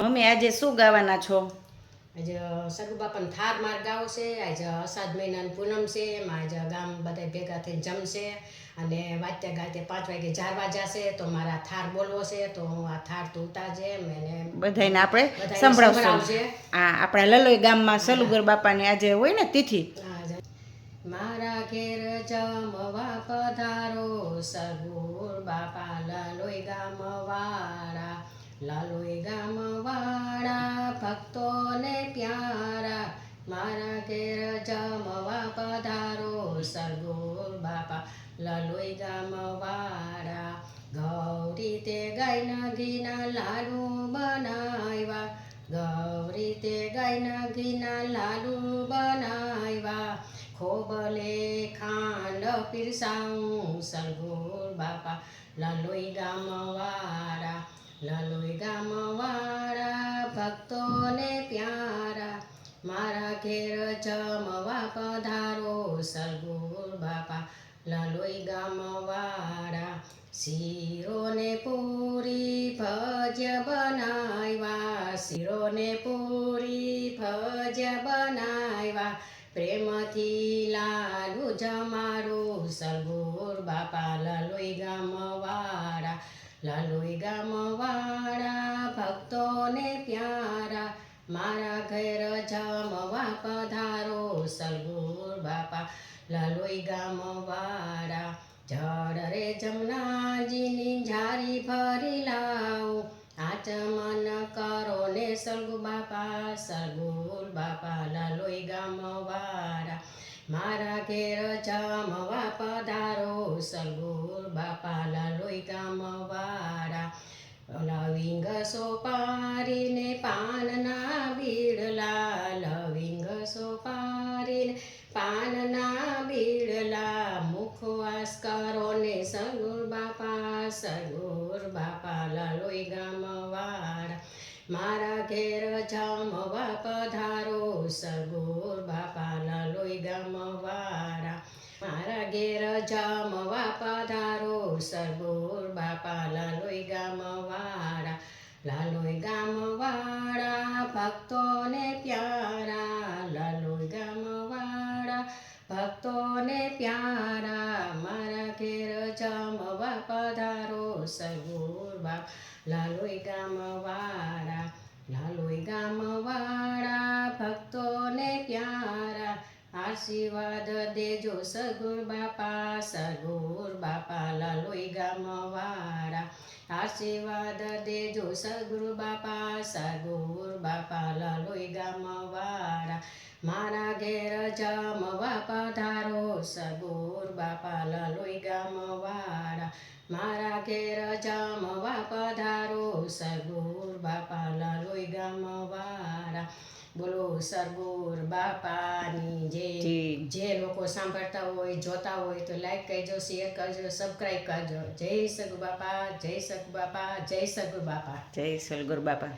Mummy આજે શું ગાવાના છો? આજે સગુ બાપાને થાર માર ગાવો છે. આજે અષાઢ મહિનાની પૂનમ છે. એમાં આજે ગામ બધા ભેગા થઈને જમશે અને વાત્યા ગાતે 5 વાગે જારવા જશે. તો મારા થાર બોલવો છે, તો હું આ થાર તું ઉતારજે એને બધાને આપણે સંભળાવશું. હા, આપણા લલોઈ ગામમાં સલુગર બાપાની આજે હોય ને તિથિ. મારા ઘેર જમવા પધારો સગુર બાપા લલોઈ ગામવાળા. લલોઈ ગામવાળા ભક્તોને પ્યારા. મારા ઘેર જમવા પધારો સગુર બાપા લલોઈ ગામવાળા. ગૌરી તે ગાયના ઘીના લાડુ બનાવ્યા. ગૌરી તે ગાયના ઘીના લાડુ બનાવ્યા. ખોબલે ખાંડ પીરસાવું સગુર બાપા લલોઈ ગામવાળા. લલોઈ ગામવાળા ભક્તોને પ્યારા. મારા ઘેર જમવા પધારો સગુર બાપા લલોઈ ગામવાળા. શીરો ને પૂરી ભજીયા બનાવ્યા. શીરો ને પૂરી ભજીયા બનાવ્યા. પ્રેમથી લાડુ જમાડું સગુર બાપા લલોઈ ગામવાળા. લલોઈ ગામવાળા ભક્તોને પ્યારા. મારા ઘેર જમવા પધારો સગુર બાપા લલોઈ ગામવાળા. જળ રે જમનાજીની ઝારી ભરી લાવું. આચમન કરો ને સગુ બાપા સગુર બાપા લલોઈ ગામવાળા. મારા ઘેર જમવા પધારો સગુર બાપા લલોઈ ગામવાળા. લવિંગ સોપારીને પાનના બીડલા. લવિંગ સોપારીને પાનના બીડલા. મુખવાસ કરો ને સગુર બાપા લલોઈ ગામવાળા. મારા ઘેર જમવા પધારો સગુર બાપા લલોઈ ગામવાળા. મારા ઘેર જમવા પધારો સગુર બાપા લલોઈ ગામવાળા. લલોઈ ગામવાળા ભક્તોને પ્યારા. લલોઈ ગામવાળા ભક્તોને પ્યારા. મારા ઘેર જમવા પધારો સગુર બાપા લલોઈ ગામવાળા. લલોઈ ગામવાળા ભક્તોને પ્યારા. આશીર્વાદ દેજો સગુર બાપા લલોઈ ગામવાળા. આશીર્વાદ દેજો સગુર બાપા લલોઈ ગામવાળા. મારા ઘેર જમવા પધારો સગુર બાપા લલોઈ ગામવાળા. મારા ઘેર જમવા પધારો સગુર બાપા લલોઈ ગામવાળા. બોલો સગુર બાપાની જય. જે લોકો સાંભળતા હોય જોતા હોય તો લાઈક કરજો, શેર કરજો, સબસ્ક્રાઈબ કરજો. જય સગુ બાપા, જય સગુ બાપા, જય સગુ બાપા, જય સલગુર બાપા.